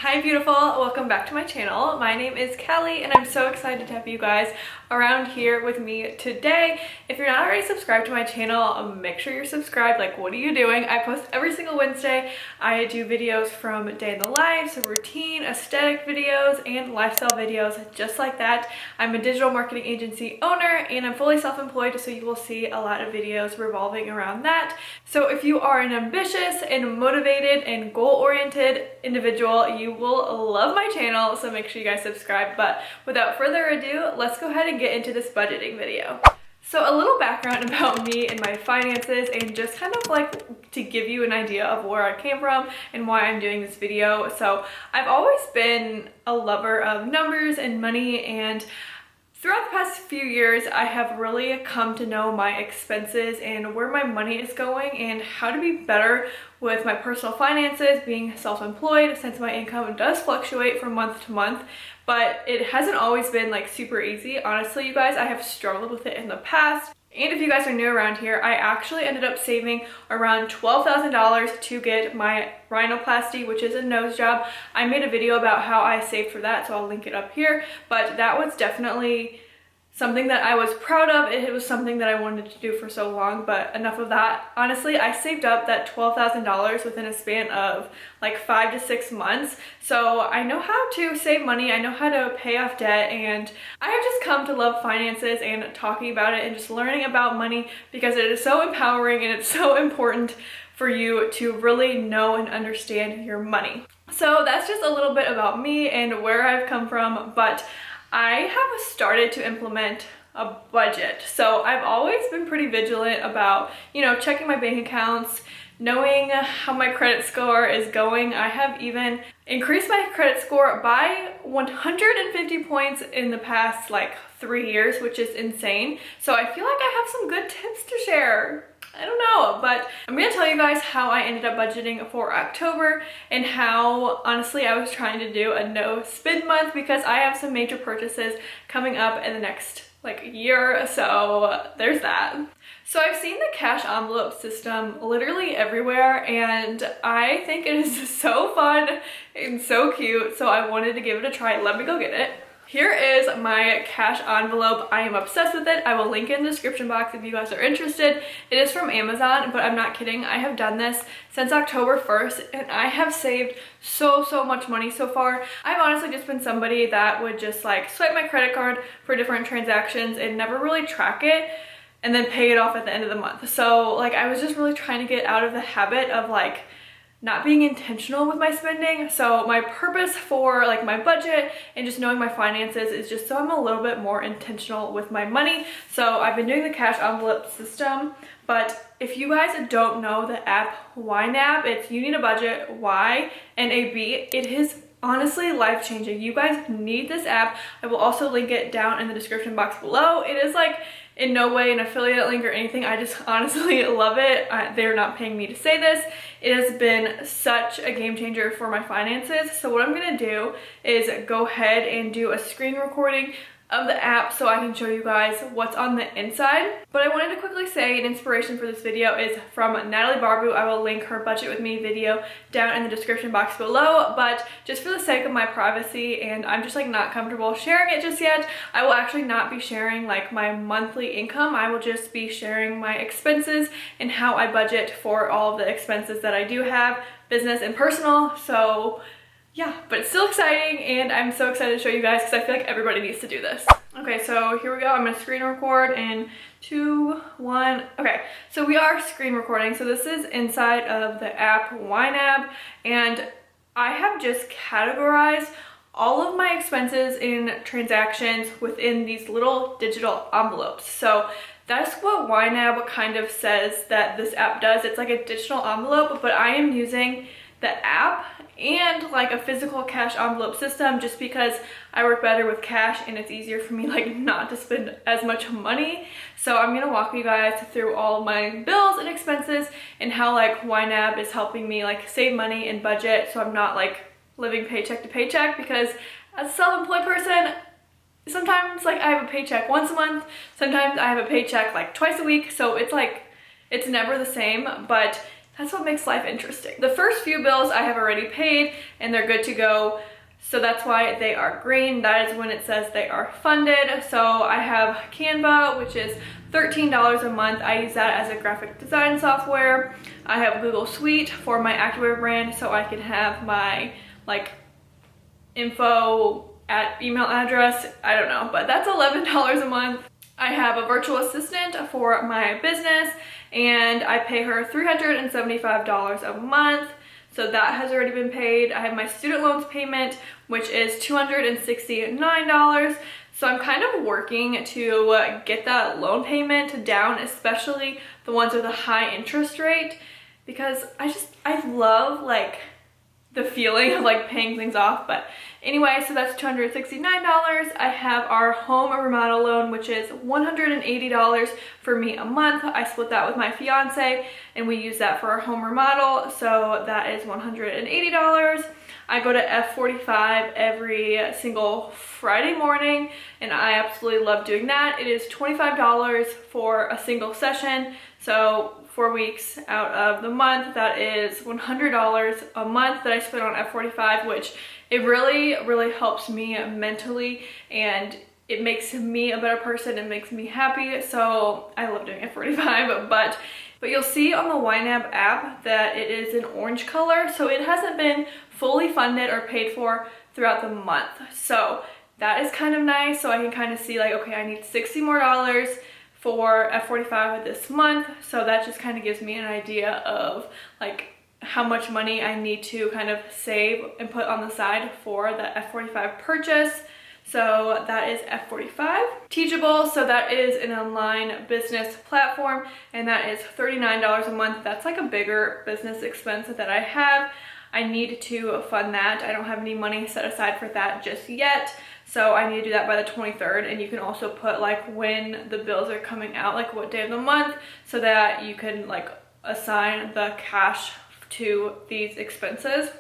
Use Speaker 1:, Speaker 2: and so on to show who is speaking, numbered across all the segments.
Speaker 1: Hi beautiful, welcome back to my channel. My name is Callie and I'm so excited to have you guys around here with me today. If you're not already subscribed to my channel, make sure you're subscribed. Like, what are you doing? I post every single Wednesday. I do videos from day in the life, so routine, aesthetic videos, and lifestyle videos just like that. I'm a digital marketing agency owner and I'm fully self-employed, so you will see a lot of videos revolving around that. So if you are an ambitious and motivated and goal-oriented individual, you will love my channel, so make sure you guys subscribe. But without further ado, let's go ahead and get into this budgeting video. So a little background about me and my finances, and just kind of like to give you an idea of where I came from and why I'm doing this video. So I've always been a lover of numbers and money, and throughout the past few years, I have really come to know my expenses and where my money is going and how to be better with my personal finances, being self-employed, since my income does fluctuate from month to month. But it hasn't always been like super easy. Honestly, you guys, I have struggled with it in the past. And if you guys are new around here, I actually ended up saving around $12,000 to get my rhinoplasty, which is a nose job. I made a video about how I saved for that, so I'll link it up here. But that was definitely something that I was proud of. It was something that I wanted to do for so long, but enough of that. Honestly, I saved up that $12,000 within a span of like 5 to 6 months. So I know how to save money, I know how to pay off debt, and I have just come to love finances and talking about it and just learning about money, because it is so empowering and it's so important for you to really know and understand your money. So that's just a little bit about me and where I've come from, but I have started to implement a budget. So I've always been pretty vigilant about, checking my bank accounts, knowing how my credit score is going. I have even increased my credit score by 150 points in the past like 3 years, which is insane. So I feel like I have some good tips to share. I don't know, but I'm gonna tell you guys how I ended up budgeting for October and how honestly I was trying to do a no spend month, because I have some major purchases coming up in the next like year, so there's that. So I've seen the cash envelope system literally everywhere, and I think it is so fun and so cute, so I wanted to give it a try. Let me go get it. Here is my cash envelope. I am obsessed with it. I will link it in the description box if you guys are interested. It is from Amazon, but I'm not kidding. I have done this since October 1st and I have saved so much money so far. I've honestly just been somebody that would just like swipe my credit card for different transactions and never really track it and then pay it off at the end of the month. So like I was just really trying to get out of the habit of like not being intentional with my spending. So my purpose for like my budget and just knowing my finances is just so I'm a little bit more intentional with my money. So I've been doing the cash envelope system, but if you guys don't know the app YNAB, it's You Need a Budget, Y-N-A-B. It is honestly life-changing. You guys need this app. I will also link it down in the description box below. It is like in no way an affiliate link or anything. I just honestly love it. They're not paying me to say this. It has been such a game changer for my finances. So what I'm gonna do is go ahead and do a screen recording of the app so I can show you guys what's on the inside. But I wanted to quickly say an inspiration for this video is from Natalie Barbu. I will link her budget with me video down in the description box below, but just for the sake of my privacy, and I'm just like not comfortable sharing it just yet, I will actually not be sharing like my monthly income. I will just be sharing my expenses and how I budget for all of the expenses that I do have, business and personal. So yeah, but it's still exciting and I'm so excited to show you guys because I feel like everybody needs to do this. Okay, so here we go. I'm gonna screen record in 2, 1. Okay, so we are screen recording. So this is inside of the app YNAB, and I have just categorized all of my expenses and transactions within these little digital envelopes. So that's what YNAB kind of says that this app does. It's like a digital envelope, but I am using the app and like a physical cash envelope system just because I work better with cash and it's easier for me like not to spend as much money. So I'm gonna walk you guys through all of my bills and expenses and how like YNAB is helping me like save money and budget, so I'm not like living paycheck to paycheck, because as a self-employed person, sometimes like I have a paycheck once a month, sometimes I have a paycheck like twice a week, so it's like it's never the same. But that's what makes life interesting. The first few bills I have already paid and they're good to go. So that's why they are green. That is when it says they are funded. So I have Canva, which is $13 a month. I use that as a graphic design software. I have Google Suite for my activewear brand, so I can have my like info at email address. I don't know, but that's $11 a month. I have a virtual assistant for my business and I pay her $375 a month. So that has already been paid. I have my student loans payment, which is $269. So I'm kind of working to get that loan payment down, especially the ones with a high interest rate, because I love like the feeling of like paying things off. But anyway, so that's $269. I have our home remodel loan, which is $180 for me a month. I split that with my fiance and we use that for our home remodel. So that is $180. I go to F45 every single Friday morning and I absolutely love doing that. It is $25 for a single session. So 4 weeks out of the month, that is $100 a month that I spend on F45, which it really helps me mentally and it makes me a better person. It makes me happy. So I love doing F45, but you'll see on the YNAB app that it is an orange color. So it hasn't been fully funded or paid for throughout the month. So that is kind of nice. So I can kind of see like, okay, I need $60 more for F45 this month. So that just kind of gives me an idea of like how much money I need to kind of save and put on the side for the F45 purchase. So that is F45. Teachable, so that is an online business platform and that is $39 a month. That's like a bigger business expense that I have. I need to fund that. I don't have any money set aside for that just yet. So I need to do that by the 23rd, and you can also put like when the bills are coming out, like what day of the month, so that you can like assign the cash to these expenses.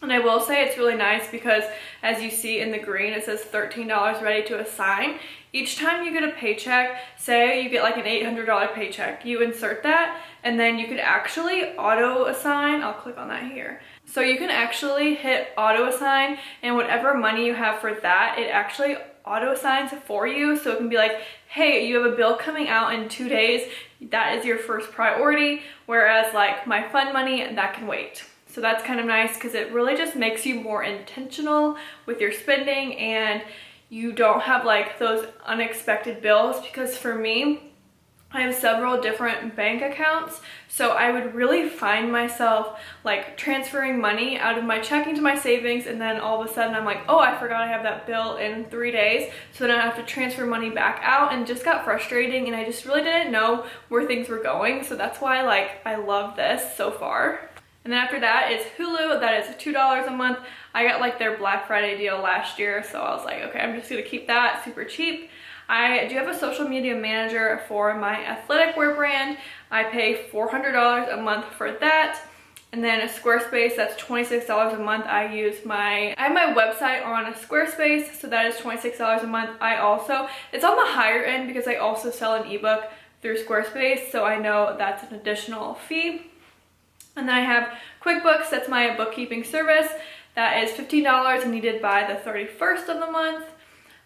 Speaker 1: And I will say it's really nice because as you see in the green, it says $13 ready to assign. Each time you get a paycheck, say you get like an $800 paycheck, you insert that and then you could actually auto assign. I'll click on that here. So you can actually hit auto assign and whatever money you have for that, it actually auto assigns for you. So it can be like, hey, you have a bill coming out in 2 days. That is your first priority. Whereas like my fund money, that can wait. So that's kind of nice because it really just makes you more intentional with your spending and you don't have like those unexpected bills. Because for me, I have several different bank accounts, so I would really find myself like transferring money out of my checking to my savings, and then all of a sudden I'm like, oh, I forgot I have that bill in 3 days, so then I have to transfer money back out, and just got frustrating and I just really didn't know where things were going. So that's why like I love this so far. And then after that is Hulu. That is $2 a month. I got like their Black Friday deal last year, so I was like, okay, I'm just gonna keep that super cheap. I do have a social media manager for my athletic wear brand. I pay $400 a month for that. And then a Squarespace, that's $26 a month. I have my website on a Squarespace, so that is $26 a month. It's on the higher end because I also sell an ebook through Squarespace, so I know that's an additional fee. And then I have QuickBooks, that's my bookkeeping service. That is $15 and needed by the 31st of the month.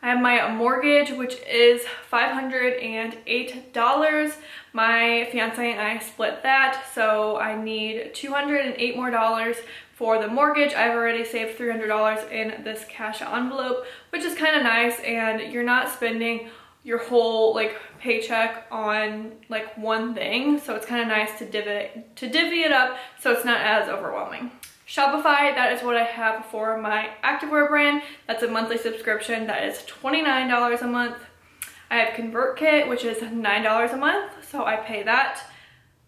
Speaker 1: I have my mortgage, which is $508. My fiance and I split that, so I need $208 more for the mortgage. I've already saved $300 in this cash envelope, which is kind of nice, and you're not spending your whole like paycheck on like one thing, so it's kind of nice to divvy it up so it's not as overwhelming. Shopify, that is what I have for my activewear brand. That's a monthly subscription. That is $29 a month. I have ConvertKit, which is $9 a month, so I pay that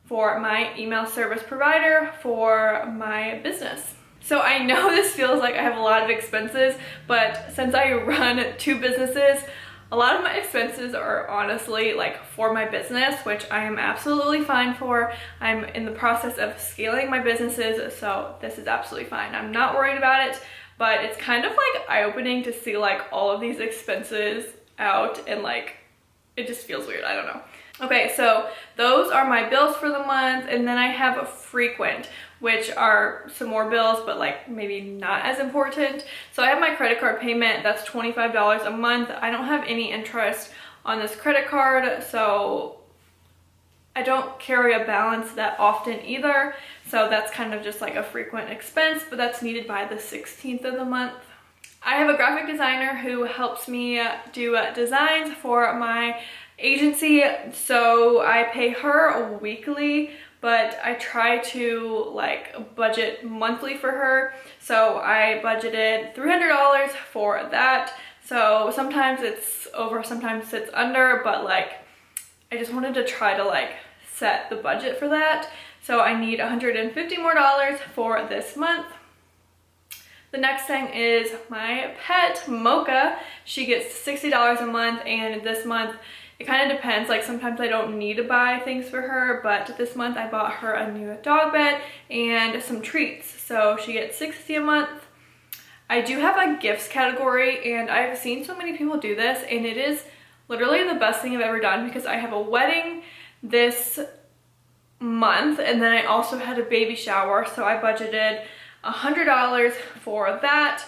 Speaker 1: for my email service provider for my business. So I know this feels like I have a lot of expenses, but since I run 2 businesses, a lot of my expenses are honestly like for my business, which I am absolutely fine for. I'm in the process of scaling my businesses, so this is absolutely fine. I'm not worried about it, but it's kind of like eye-opening to see like all of these expenses out and like it just feels weird. I don't know. Okay, so those are my bills for the month, and then I have a frequent, which are some more bills, but like maybe not as important. So I have my credit card payment, that's $25 a month. I don't have any interest on this credit card, so I don't carry a balance that often either. So that's kind of just like a frequent expense, but that's needed by the 16th of the month. I have a graphic designer who helps me do designs for my agency, so I pay her weekly, but I try to like budget monthly for her. So I budgeted $300 for that. So sometimes it's over, sometimes it's under, but like I just wanted to try to like set the budget for that. So I need $150 more for this month. The next thing is my pet, Mocha. She gets $60 a month, and this month, it kind of depends. Like sometimes I don't need to buy things for her, but this month I bought her a new dog bed and some treats. So she gets $60 a month. I do have a gifts category, and I've seen so many people do this, and it is literally the best thing I've ever done because I have a wedding this month, and then I also had a baby shower, so I budgeted $100 for that.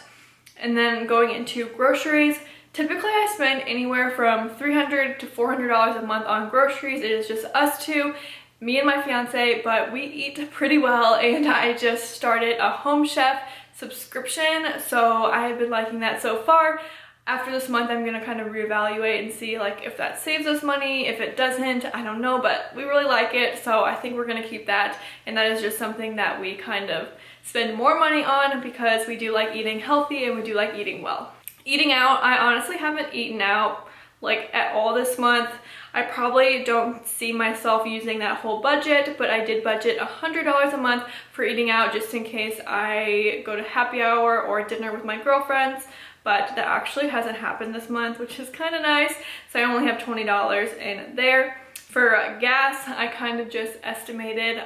Speaker 1: And then going into groceries, typically I spend anywhere from $300 to $400 a month on groceries. It is just us two, me and my fiance, but we eat pretty well, and I just started a Home Chef subscription, so I have been liking that so far. After this month, I'm gonna kind of reevaluate and see like if that saves us money. If it doesn't, I don't know, but we really like it, so I think we're gonna keep that. And that is just something that we kind of spend more money on because we do like eating healthy and we do like eating well. Eating out, I honestly haven't eaten out like at all this month. I probably don't see myself using that whole budget, but I did budget $100 a month for eating out just in case I go to happy hour or dinner with my girlfriends. But that actually hasn't happened this month, which is kind of nice. So I only have $20 in there. For gas, I kind of just estimated,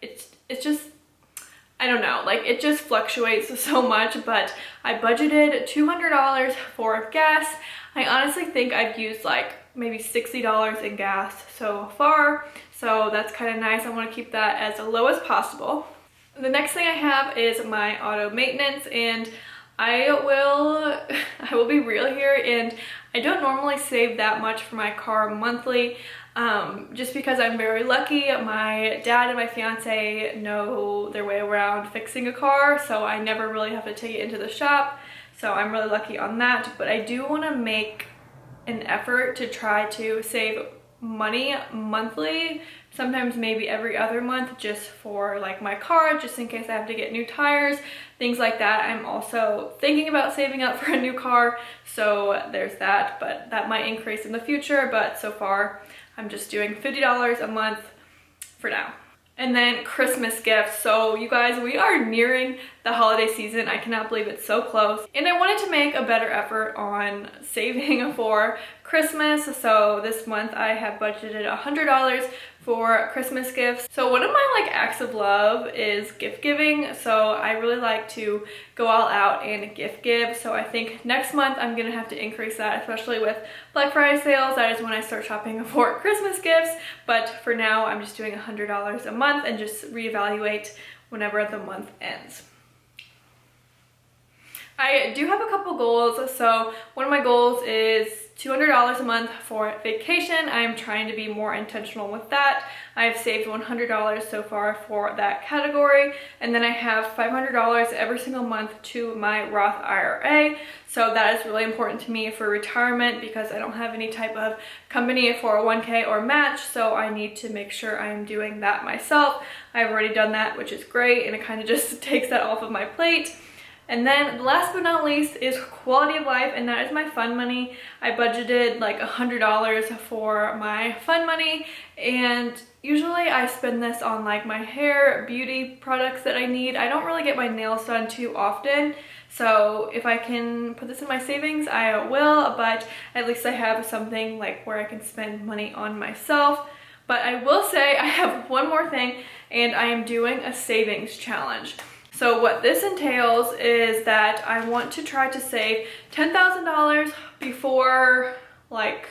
Speaker 1: it's just, I don't know, like it just fluctuates so much, but I budgeted $200 for gas. I honestly think I've used like maybe $60 in gas so far. So that's kind of nice. I want to keep that as low as possible. The next thing I have is my auto maintenance, and I will be real here, and I don't normally save that much for my car monthly, just because I'm very lucky. My dad and my fiance know their way around fixing a car, so I never really have to take it into the shop, so I'm really lucky on that. But I do want to make an effort to try to save money monthly, sometimes maybe every other month, just for like my car, just in case I have to get new tires, things like that. I'm also thinking about saving up for a new car, so there's that, but that might increase in the future. But so far I'm just doing $50 a month for now. And then Christmas gifts. So you guys, we are nearing the holiday season. I cannot believe it's so close. And I wanted to make a better effort on saving for Christmas. So this month I have budgeted $100 for Christmas gifts. So one of my like acts of love is gift giving. So I really like to go all out and gift give. So I think next month I'm gonna have to increase that, especially with Black Friday sales. That is when I start shopping for Christmas gifts. But for now, I'm just doing $100 a month and just reevaluate whenever the month ends. I do have a couple goals. So one of my goals is $200 a month for vacation. I'm trying to be more intentional with that. I have saved $100 so far for that category. And then I have $500 every single month to my Roth IRA. So that is really important to me for retirement because I don't have any type of company 401k or match. So I need to make sure I am doing that myself. I've already done that, which is great. And it kind of just takes that off of my plate. And then last but not least is quality of life, and that is my fun money. I budgeted like $100 for my fun money, and usually I spend this on like my hair, beauty products that I need. I don't really get my nails done too often, so if I can put this in my savings, I will, but at least I have something like where I can spend money on myself. But I will say I have one more thing, and I am doing a savings challenge. So what this entails is that I want to try to save $10,000 before like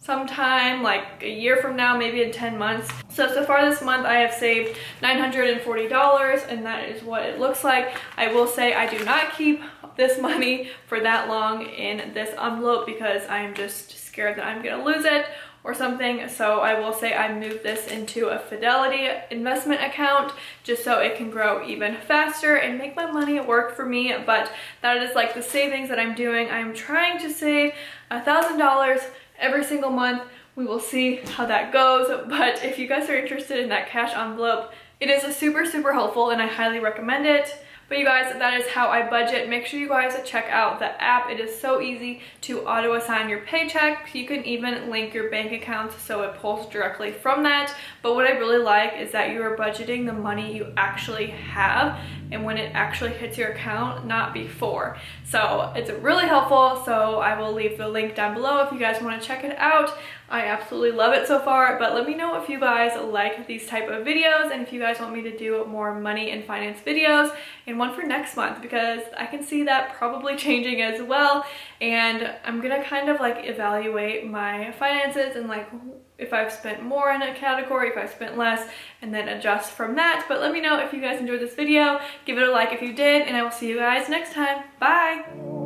Speaker 1: sometime like a year from now, maybe in 10 months. So far this month I have saved $940, and that is what it looks like. I will say I do not keep this money for that long in this envelope because I am just scared that I'm gonna lose it or something. So I will say I moved this into a Fidelity investment account just so it can grow even faster and make my money work for me. But that is like the savings that I'm doing. I'm trying to save $1,000 every single month. We will see how that goes, but if you guys are interested in that cash envelope, it is a super helpful and I highly recommend it. But you guys, that is how I budget. Make sure you guys check out the app. It is so easy to auto assign your paycheck. You can even link your bank accounts so it pulls directly from that. But what I really like is that you are budgeting the money you actually have and when it actually hits your account, not before. So it's really helpful. So I will leave the link down below if you guys want to check it out. I absolutely love it so far, but let me know if you guys like these type of videos and if you guys want me to do more money and finance videos and one for next month, because I can see that probably changing as well. And I'm gonna kind of like evaluate my finances and like if I've spent more in a category, if I've spent less, and then adjust from that. But let me know if you guys enjoyed this video. Give it a like if you did, and I will see you guys next time. Bye!